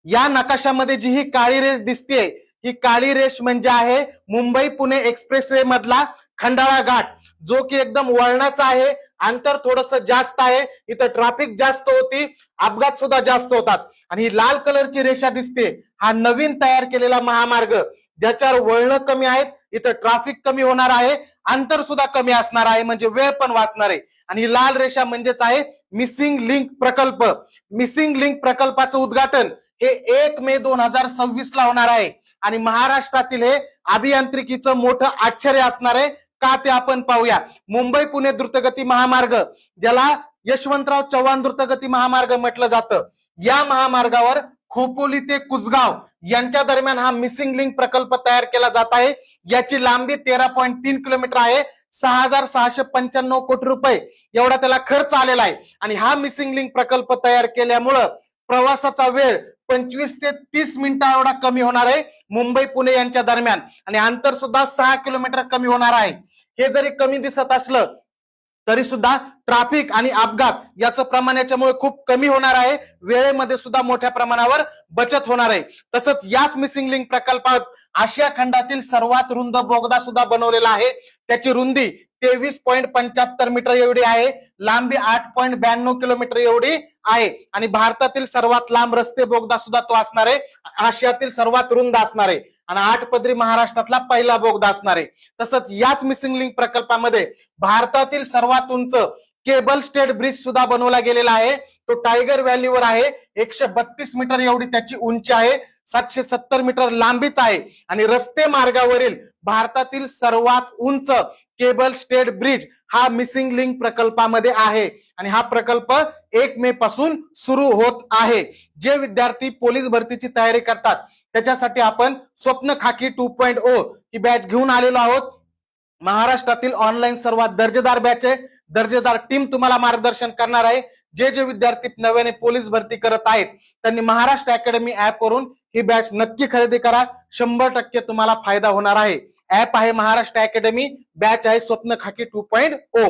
या नकाशामध्ये जी ही काळी रेष दिसते, ही काळी रेष म्हणजे आहे मुंबई पुणे एक्सप्रेसवे मधला खंडाळा घाट, जो की एकदम वळणाचा आहे. अंतर थोडस जास्त आहे, इथं ट्रॅफिक जास्त होती, अपघात सुद्धा जास्त होतात. आणि ही लाल कलरची रेषा दिसते, हा नवीन तयार केलेला महामार्ग, ज्याच्यावर वळणं कमी आहेत, इथं ट्रॅफिक कमी होणार आहे, अंतर सुद्धा कमी असणार आहे, म्हणजे वेळ पण वाचणार आहे. आणि ही लाल रेषा म्हणजेच आहे मिसिंग लिंक प्रकल्प. मिसिंग लिंक प्रकल्पाचं उद्घाटन हे 1 मे 2026 ला होणार आहे. आणि महाराष्ट्रातील हे अभियांत्रिकीचं मोठं आश्चर्य असणार आहे. का ते आपण पाहूया. मुंबई पुणे द्रुतगती महामार्ग, ज्याला यशवंतराव चव्हाण द्रुतगती महामार्ग म्हटलं जातं, या महामार्गावर खोपोली ते कुसगाव यांच्या दरम्यान हा मिसिंग लिंक प्रकल्प तयार केला जात आहे. याची लांबी 13.3 किलोमीटर आहे. 6,695 कोटी रुपये एवढा त्याला खर्च आलेला आहे. आणि हा मिसिंग लिंक प्रकल्प तयार केल्यामुळं प्रवासाचा वेळ 25 ते 30 मिनिटं एवढा कमी होणार आहे मुंबई पुणे यांच्या दरम्यान. आणि अंतर सुद्धा 6 किलोमीटर कमी होणार आहे. हे जरी कमी दिसत असलं तरी सुद्धा ट्रॅफिक आणि अपघात याचं प्रमाण याच्यामुळे खूप कमी होणार आहे. वेळेमध्ये सुद्धा मोठ्या प्रमाणावर बचत होणार आहे. तसंच याच मिसिंग लिंक प्रकल्पात आशिया खंडातील सर्वात रुंद बोगदा सुद्धा बनवलेला आहे. त्याची रुंदी 23.75 मीटर एवढी आहे, लांबी 8.92 किलोमीटर एवढी आहे. आणि भारतातील सर्वात लांब रस्ते बोगदा सुद्धा तो असणार आहे, आशियातील सर्वात रुंद असणार आहे. आणि 8 पदरी महाराष्ट्रातला पहिला बोगदा असणार आहे. तसंच याच मिसिंग लिंक प्रकल्पामध्ये भारतातील सर्वात उंच केबल स्टेट ब्रिज सुद्धा बनवला गेलेला आहे. तो टायगर व्हॅलीवर आहे. 132 मीटर एवढी त्याची उंची आहे, 770 मीटर लांबीच आहे. आणि रस्ते मार्गावरील भारतातील सर्वात उंच केबल स्टेट ब्रिज हा मिसिंग लिंक प्रकल्पामध्ये आहे. आणि हा प्रकल्प 1 मे पासून सुरू होत आहे. जे विद्यार्थी पोलीस भरतीची तयारी करतात त्याच्यासाठी आपण स्वप्न खाकी 2.0 ही बॅच घेऊन आलेलो आहोत. महाराष्ट्रातील ऑनलाईन सर्वात दर्जेदार बॅच आहे. दर्जेदार टीम तुम्हाला मार्गदर्शन करणार आहे. जे जे विद्यार्थी नव्याने पोलीस भरती करत आहेत त्यांनी महाराष्ट्र अकॅडमी ऍप वरून ही बॅच नक्की खरेदी करा. 100% तुम्हाला फायदा होणार आहे. ऍप आहे महाराष्ट्र अकॅडमी, बॅच आहे स्वप्न खाकी 2.0.